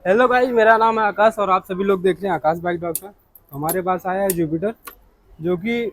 Hello guys, मेरा नाम है आकाश और आप सभी लोग देख रहे हैं आकाश बाइक डॉक्टर। हमारे पास आया है जुपिटर, जो कि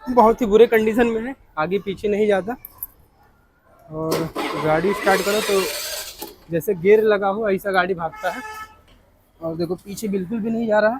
बहुत ही बुरे कंडीशन में है, आगे पीछे नहीं जाता। और गाड़ी स्टार्ट करो तो जैसे गियर लगा हो ऐसा गाड़ी भागता है। और देखो पीछे बिल्कुल भी नहीं जा रहा,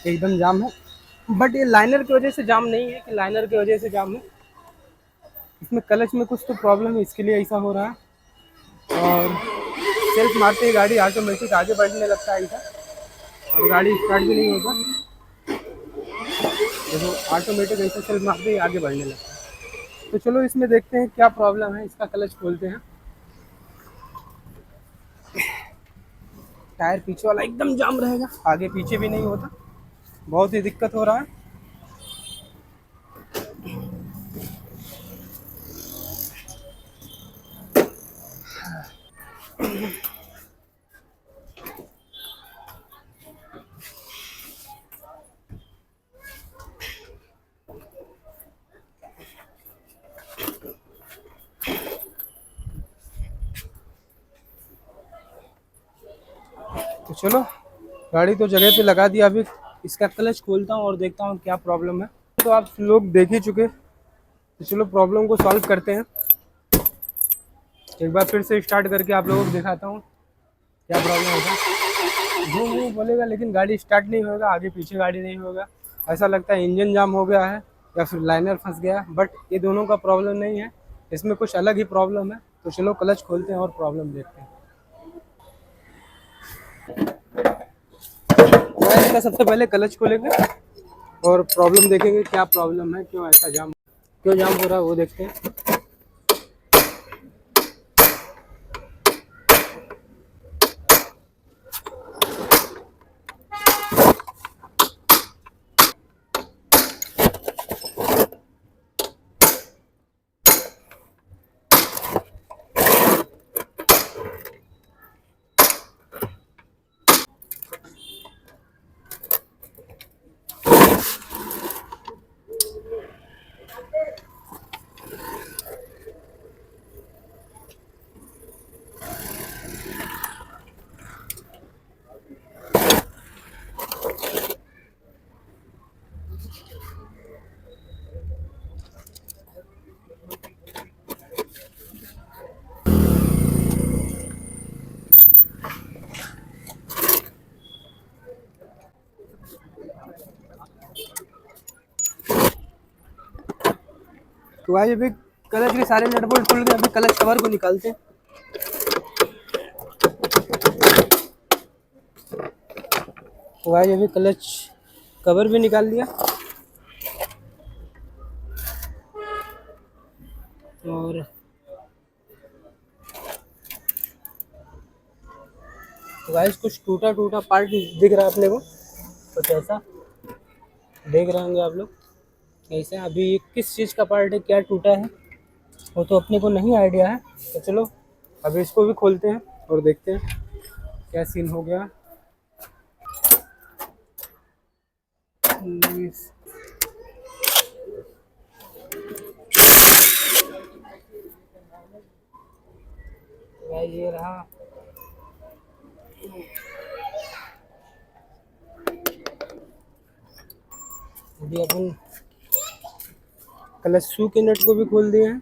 एकदम जाम है। बट ये लाइनर की वजह से जाम नहीं है कि लाइनर की वजह से जाम है, इसमें क्लच में कुछ तो प्रॉब्लम है, इसके लिए ऐसा हो रहा है। और सेल्फ मारते ही गाड़ी ऑटोमेटिक आगे बढ़ने लगता है ऐसा, और गाड़ी स्टार्ट भी नहीं होता। देखो ऑटोमेटिक ऐसे सेल्फ मारते ही आगे बढ़ने लगता है। तो चलो इसमें देखते हैं क्या प्रॉब्लम है, इसका क्लच खोलते हैं। टायर पीछे वाला एकदम जाम रहेगा, आगे पीछे भी नहीं होता, बहुत ही दिक्कत हो रहा है। तो चलो गाड़ी तो जगह पे लगा दिया, अभी इसका क्लच खोलता हूँ और देखता हूँ क्या प्रॉब्लम है। तो आप लोग देख ही चुके, तो चलो प्रॉब्लम को सॉल्व करते हैं। एक बार फिर से स्टार्ट करके आप लोगों को दिखाता हूँ क्या प्रॉब्लम होगा। घूम घूम बोलेगा लेकिन गाड़ी स्टार्ट नहीं होगा, आगे पीछे गाड़ी नहीं होगा। ऐसा लगता है इंजन जाम हो गया है या फिर लाइनर फंस गया, बट ये दोनों का प्रॉब्लम नहीं है, इसमें कुछ अलग ही प्रॉब्लम है। तो चलो क्लच खोलते हैं और प्रॉब्लम देखते हैं। तो इसका सबसे पहले क्लच खोलेंगे और प्रॉब्लम देखेंगे क्या प्रॉब्लम है, क्यों ऐसा जाम, क्यों जाम हो रहा है वो देखते हैं। तो भाई अभी क्लच के सारे नट बोल्ट खुल गए, अभी क्लच कवर को निकालते हैं। तो भाई अभी क्लच कवर भी निकाल लिया, और तो गाइस कुछ टूटा टूटा पार्ट दिख रहा है अपने को, कुछ ऐसा देख रहे होंगे आप लोग। कैसे अभी ये किस चीज़ का पार्ट है, क्या टूटा है वो तो अपने को नहीं आइडिया है। तो चलो अभी इसको भी खोलते हैं और देखते हैं क्या सीन हो गया। भाई ये रहा, अभी अपन क्लच शू के नट को भी खोल दिए हैं,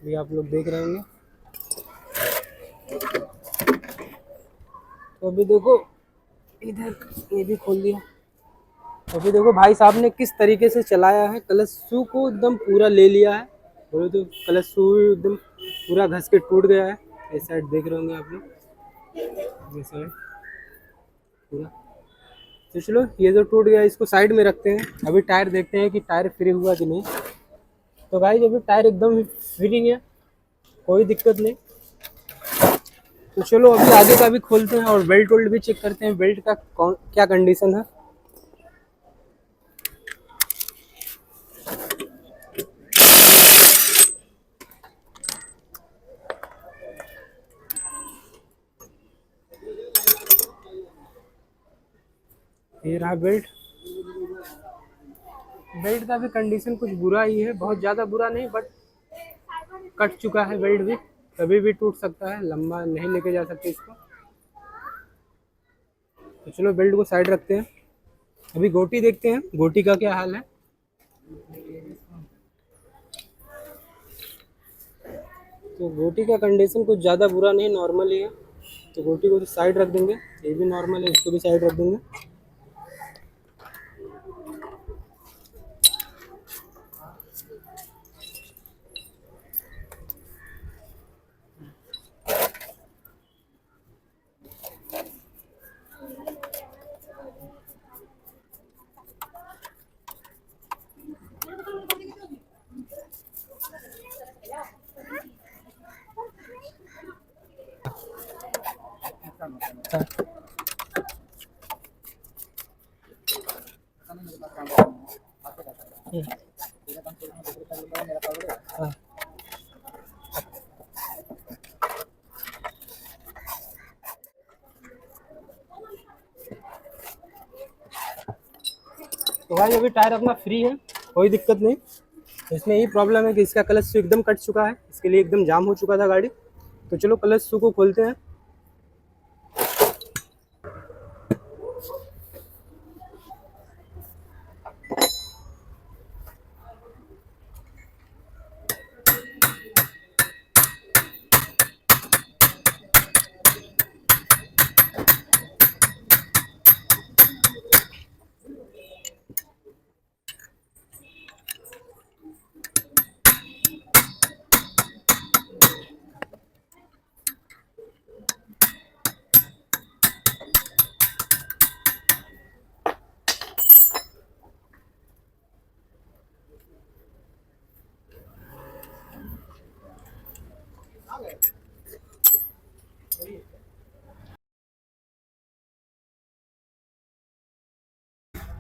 अभी आप लोग देख रहे होंगे। तो अभी देखो इधर ये भी खोल दिया। अभी देखो भाई साहब ने किस तरीके से चलाया है, क्लच शू को एकदम पूरा ले लिया है। बोले तो क्लच शू एकदम पूरा घस के टूट गया है। इस साइड देख रहे होंगे आप लोग, ये साइड पूरा। तो चलो ये जो टूट गया इसको साइड में रखते हैं, अभी टायर देखते हैं कि टायर फ्री हुआ कि नहीं। तो भाई अभी टायर एकदम फ्री है, कोई दिक्कत नहीं। तो चलो अभी आगे का भी खोलते हैं और बेल्ट वेल्ट भी चेक करते हैं, बेल्ट का क्या कंडीशन है। ये रहा बेल्ट, बेल्ट का भी कंडीशन कुछ बुरा ही है, बहुत ज़्यादा बुरा नहीं, बट कट चुका है बेल्ट भी, कभी भी टूट सकता है, लंबा नहीं लेके जा सकते इसको। तो चलो बेल्ट को साइड रखते हैं, अभी गोटी देखते हैं, गोटी का क्या हाल है। तो गोटी का कंडीशन कुछ ज़्यादा बुरा नहीं, नॉर्मल ही है। तो गोटी को तो साइड रख देंगे, ये भी नॉर्मल है, इसको भी साइड रख देंगे। हाँ। तो भाई अभी टायर अपना फ्री है, कोई दिक्कत नहीं। इसमें यही प्रॉब्लम है कि इसका क्लच शू एकदम कट चुका है, इसके लिए एकदम जाम हो चुका था गाड़ी। तो चलो क्लच शू को खोलते हैं।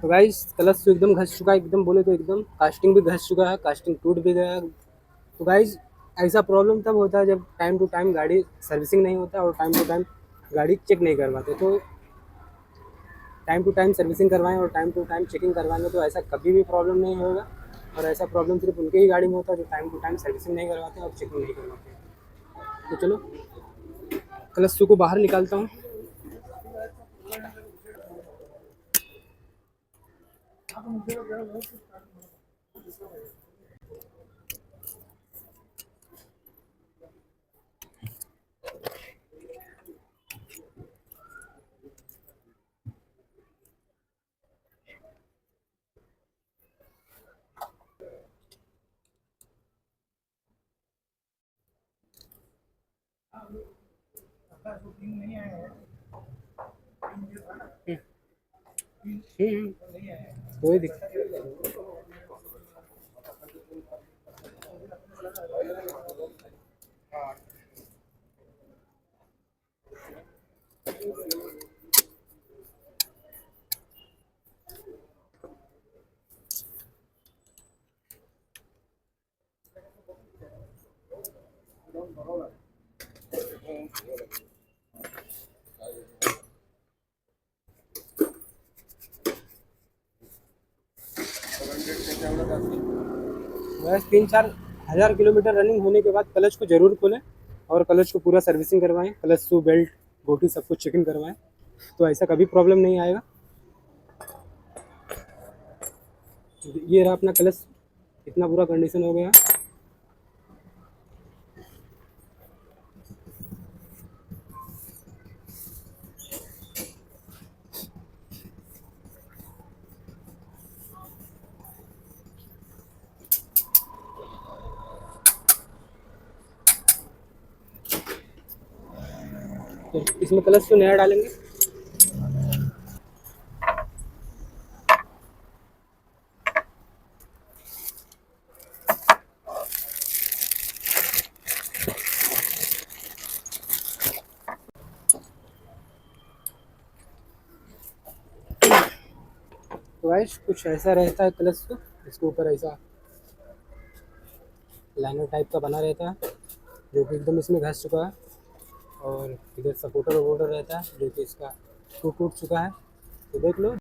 तो गाइस क्लच शू एकदम घस चुका है, एकदम बोले तो एकदम कास्टिंग भी घस चुका है, कास्टिंग टूट भी गया है। तो गाइस ऐसा प्रॉब्लम तब होता है जब टाइम टू टाइम गाड़ी सर्विसिंग नहीं होता और टाइम टू टाइम गाड़ी चेक नहीं करवाते। तो टाइम टू टाइम सर्विसिंग करवाएं और टाइम टू टाइम चेकिंग करवाएंगे तो ऐसा कभी भी प्रॉब्लम नहीं होगा। और ऐसा प्रॉब्लम सिर्फ उनके ही गाड़ी में होता है जो टाइम टू टाइम सर्विसिंग नहीं करवाते और चेकिंग नहीं करवाते। तो चलो क्लच शू को बाहर निकालता हूँ। कोई दिक्कत। बस 3-4 हज़ार किलोमीटर रनिंग होने के बाद क्लच को ज़रूर खोलें और क्लच को पूरा सर्विसिंग करवाएं, क्लच शू बेल्ट गोटी सब कुछ चेकिंग करवाएं, तो ऐसा कभी प्रॉब्लम नहीं आएगा। ये रहा अपना क्लच, इतना बुरा कंडीशन हो गया। तो इसमें क्लच शू नया डालेंगे। तो गाइस कुछ ऐसा रहता है क्लच शू, इसके ऊपर ऐसा लाइनर टाइप का बना रहता है जो कि एकदम इसमें घस चुका है। और इधर सपोर्टर वोटर रहता है जो कि इसका टूट टूट चुका है। तो देख लो।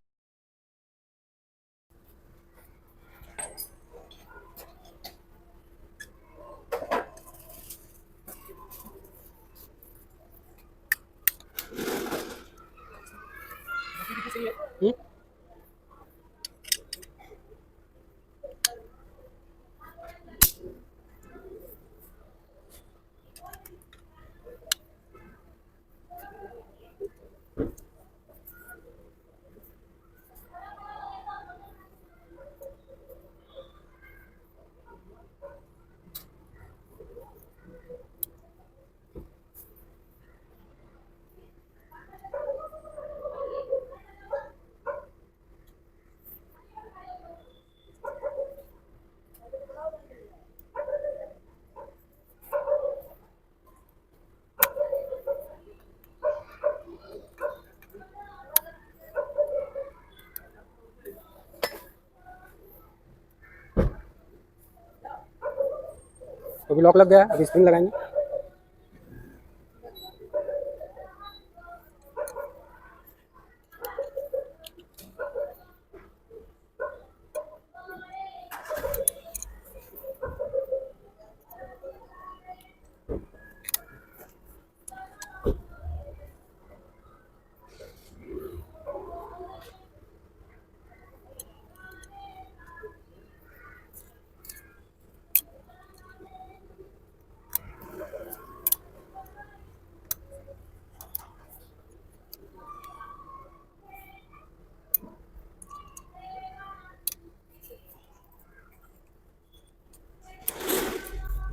तो अभी लॉक लग गया है, अभी स्प्रिंग लगाएंगे।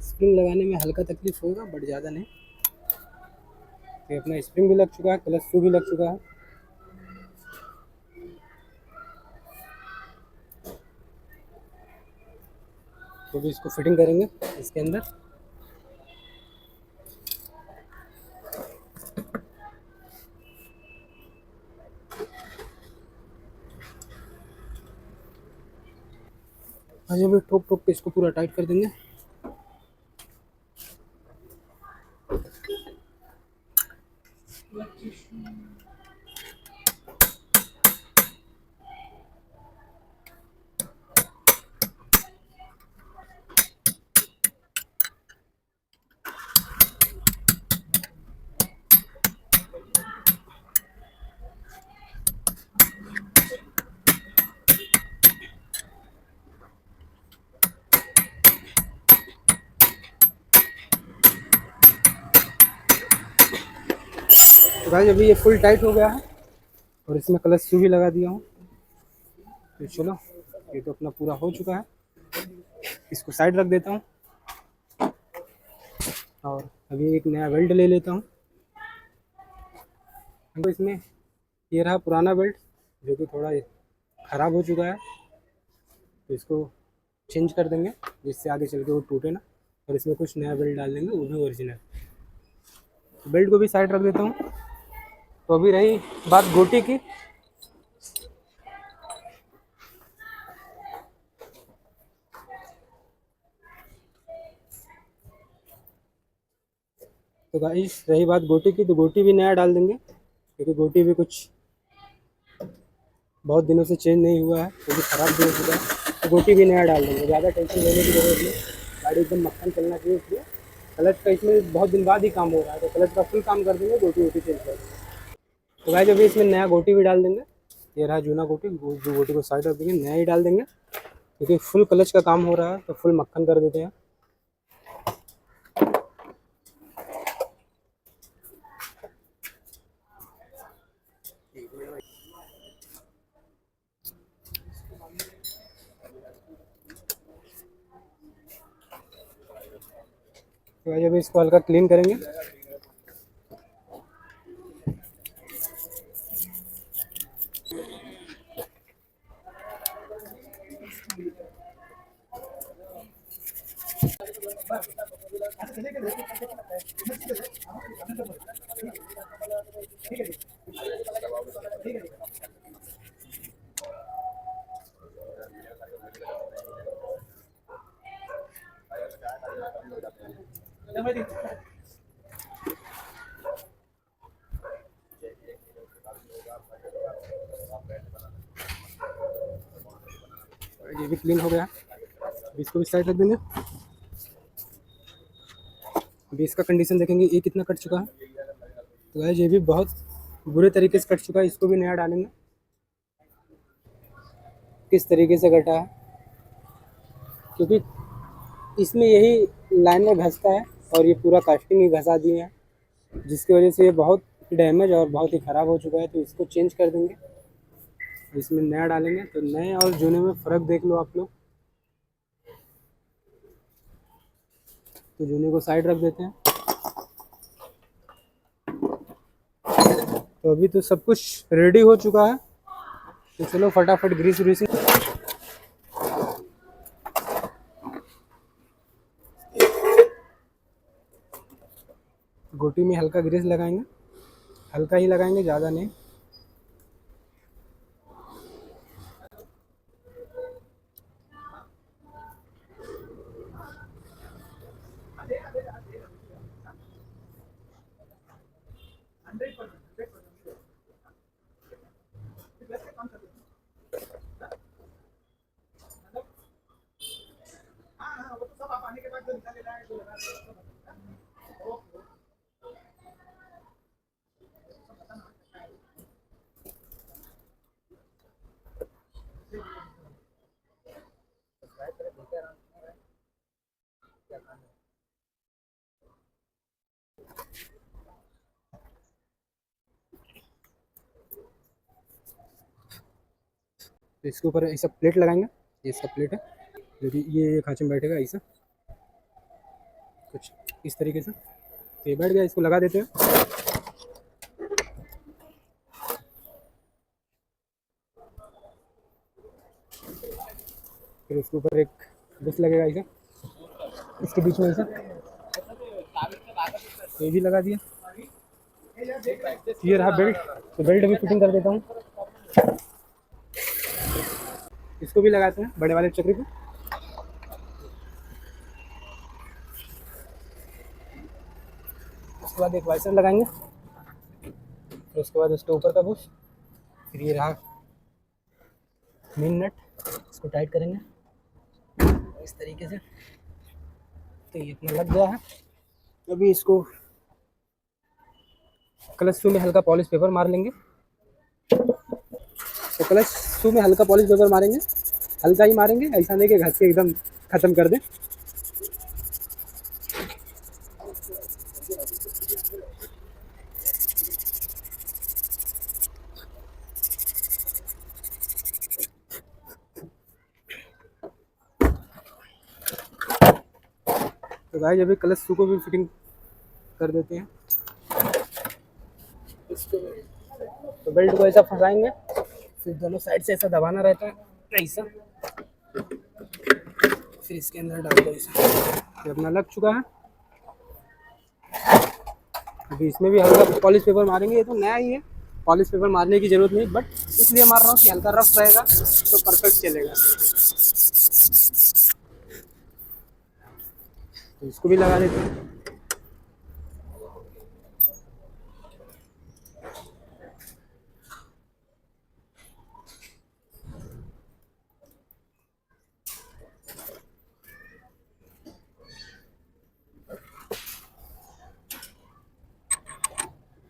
स्प्रिंग लगाने में हल्का तकलीफ होगा बट ज़्यादा नहीं। तो अपना स्प्रिंग भी लग चुका है, क्लच शू भी लग चुका है। तो भी इसको फिटिंग करेंगे इसके अंदर। आज अभी ठोक ठोक के इसको पूरा टाइट कर देंगे। तो गाइस अभी ये फुल टाइट हो गया है और इसमें क्लच शू भी लगा दिया हूँ। तो चलो, ये तो अपना पूरा हो चुका है। इसको साइड रख देता हूँ और अभी एक नया बेल्ट ले लेता हूँ। हमको इसमें ये रहा पुराना बेल्ट जो कि थोड़ा ख़राब हो चुका है, तो इसको चेंज कर देंगे जिससे आगे चल के वो टूटे ना। और इसमें कुछ नया बेल्ट डाल देंगे, वो भी ओरिजिनल। बेल्ट को भी साइड रख देता हूँ। तो अभी रही बात गोटी की। तो गाइस रही बात गोटी की, तो गोटी भी नया डाल देंगे क्योंकि गोटी भी कुछ बहुत दिनों से चेंज नहीं हुआ है, वो भी ख़राब भी हो चुका है। तो गोटी भी नया डाल देंगे, ज़्यादा टेंशन लेने की ज़रूरत नहीं। गाड़ी एकदम मक्खन चलना चाहिए, इसलिए क्लच का इसमें बहुत दिन बाद ही काम हो रहा है, तो क्लच का फुल काम कर देंगे, गोटी वोटी चेंज कर देंगे। तो गाइस अभी इसमें नया गोटी भी डाल देंगे। ये रहा जूना गोटी, जो गोटी को साइड रख देंगे, नया ही डाल देंगे क्योंकि फुल क्लच का काम हो रहा है, तो फुल मक्खन कर देते हैं। तो गाइस अभी इसको हल्का क्लीन करेंगे। ये भी क्लीन हो गया, अभी इसको भी साइड रख देंगे। अभी इसका कंडीशन देखेंगे, ये कितना कट चुका है। तो गाइस ये भी बहुत बुरे तरीके से कट चुका है, इसको भी नया डालेंगे। किस तरीके से कटा है, क्योंकि इसमें यही लाइन में घसता है और ये पूरा कास्टिंग ही घसा दिए हैं, जिसकी वजह से ये बहुत डैमेज और बहुत ही ख़राब हो चुका है। तो इसको चेंज कर देंगे, इसमें नया डालेंगे। तो नए और जूने में फ़र्क देख लो आप लोग। तो जूने को साइड रख देते हैं। तो अभी तो सब कुछ रेडी हो चुका है, तो चलो फटाफट ग्रीस व्रीसिंग। गोटी में हल्का ग्रीस लगाएंगे, हल्का ही लगाएंगे, ज़्यादा नहीं। तो इसके ऊपर ऐसा प्लेट लगाएंगे, ये इसका प्लेट है, जो कि ये खांचे में बैठेगा ऐसा कुछ इस तरीके से। तो ये बैठ गया, इसको लगा देते हैं। फिर उसके ऊपर एक डिश लगेगा ऐसा, इसके बीच में ऐसा, ये भी लगा दिया। ये रहा बेल्ट, तो बेल्ट भी फिटिंग कर देता हूँ। इसको भी लगाते हैं बड़े वाले चक्री पे। उसके बाद एक वाइसर लगाएंगे, फिर उसके बाद उसके ऊपर का बुश। फिर ये रहा मेन नट, इसको टाइट करेंगे इस तरीके से। तो ये अपना लग गया है। अभी इसको क्लच शू में हल्का पॉलिश पेपर मार लेंगे। तो क्लच शू में हल्का पॉलिश पेपर मारेंगे, हल्का ही मारेंगे, ऐसा नहीं कि घस के एकदम ख़त्म कर दें। तो गाइस अभी क्लच शू को भी फिटिंग कर देते हैं। तो बेल्ट को ऐसा फंसाएंगे, फिर दोनों साइड से ऐसा दबाना रहता है ऐसा, फिर इसके अंदर डाल दो ऐसा। ये अपना लग चुका है। अभी इसमें भी हल्का पॉलिश पेपर मारेंगे। ये तो नया ही है, पॉलिश पेपर मारने की ज़रूरत नहीं, बट इसलिए मार रहा हूँ कि हल्का रफ रहेगा तो परफेक्ट चलेगा। तो इसको भी लगा देते हैं।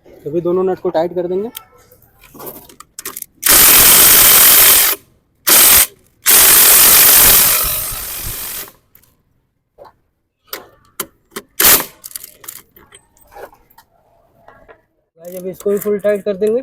तो अभी दोनों नट को टाइट कर देंगे। अभी इसको भी फुल टाइट कर देंगे।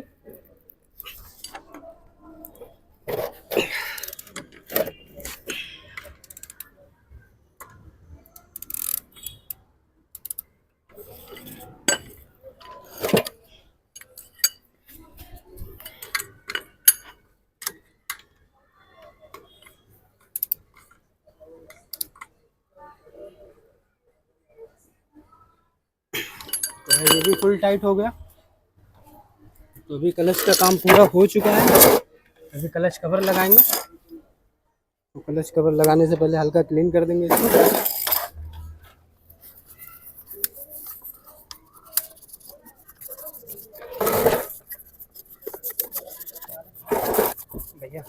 तो ये भी फुल टाइट हो गया। तो अभी क्लच का काम पूरा हो चुका है। अभी क्लच कवर लगाएंगे। तो क्लच कवर लगाने से पहले हल्का क्लीन कर देंगे इसको। भैया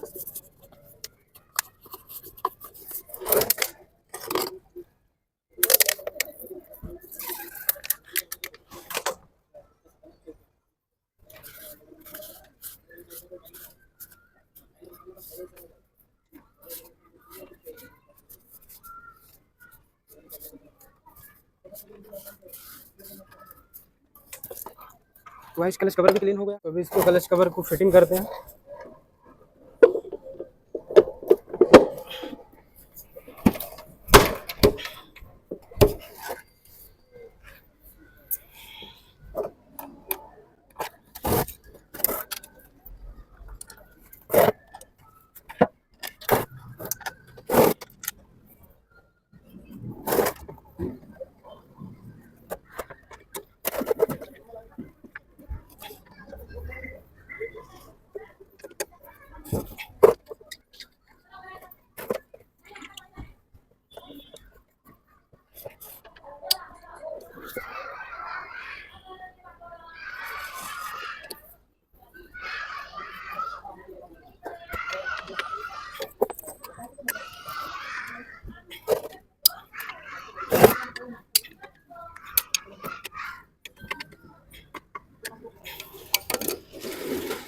वाइस क्लच कवर भी क्लीन हो गया। तो अभी इसको क्लच कवर को फिटिंग करते हैं।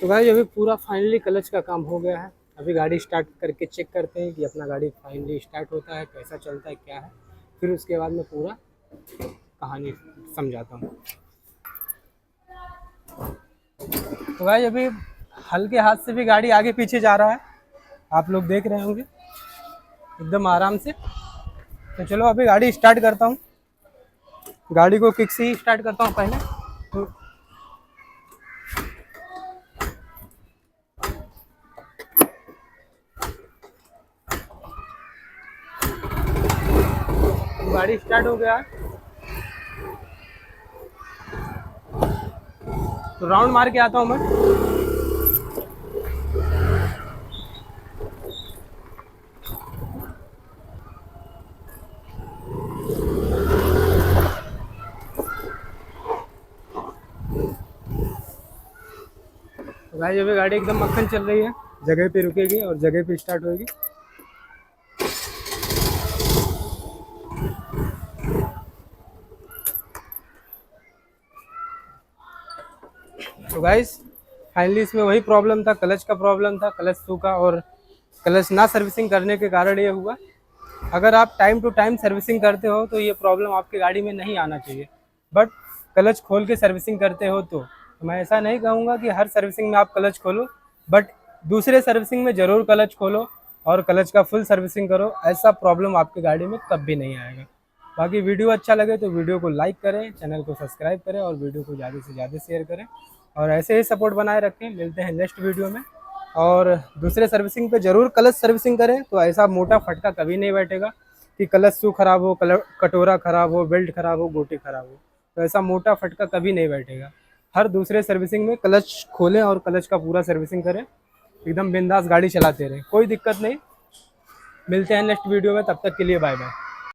तो भाई अभी पूरा फाइनली क्लच का काम हो गया है। अभी गाड़ी स्टार्ट करके चेक करते हैं कि अपना गाड़ी फाइनली स्टार्ट होता है, कैसा चलता है, क्या है। फिर उसके बाद मैं पूरा कहानी समझाता हूँ। तो भाई अभी हल्के हाथ से भी गाड़ी आगे पीछे जा रहा है, आप लोग देख रहे होंगे एकदम आराम से। तो चलो अभी गाड़ी स्टार्ट करता हूँ। गाड़ी को किक से ही स्टार्ट करता हूँ पहले। तो गाड़ी स्टार्ट हो गया है। तो राउंड मार के आता हूँ मैं। तो भाई अभी गाड़ी एकदम मक्खन चल रही है, जगह पे रुकेगी और जगह पे स्टार्ट होगी। तो गाइस फाइनली इसमें वही प्रॉब्लम था, क्लच का प्रॉब्लम था, क्लच सूखा और क्लच ना सर्विसिंग करने के कारण ये हुआ। अगर आप टाइम टू टाइम सर्विसिंग करते हो तो ये प्रॉब्लम आपकी गाड़ी में नहीं आना चाहिए। बट क्लच खोल के सर्विसिंग करते हो तो मैं ऐसा नहीं कहूँगा कि हर सर्विसिंग में आप क्लच खोलो, बट दूसरे सर्विसिंग में ज़रूर क्लच खोलो और क्लच का फुल सर्विसिंग करो। ऐसा प्रॉब्लम आपकी गाड़ी में कभी नहीं आएगा। बाकी वीडियो अच्छा लगे तो वीडियो को लाइक करें, चैनल को सब्सक्राइब करें और वीडियो को ज़्यादा से ज़्यादा शेयर करें और ऐसे ही सपोर्ट बनाए रखें। मिलते हैं नेक्स्ट वीडियो में। और दूसरे सर्विसिंग पे ज़रूर क्लच सर्विसिंग करें, तो ऐसा मोटा फटका कभी नहीं बैठेगा कि क्लच शू खराब हो, कटोरा खराब हो, बेल्ट खराब हो, गोटी खराब हो। तो ऐसा मोटा फटका कभी नहीं बैठेगा। हर दूसरे सर्विसिंग में क्लच खोलें और क्लच का पूरा सर्विसिंग करें। एकदम बिंदास गाड़ी चलाते रहें, कोई दिक्कत नहीं। मिलते हैं नेक्स्ट वीडियो में, तब तक के लिए बाय बाय।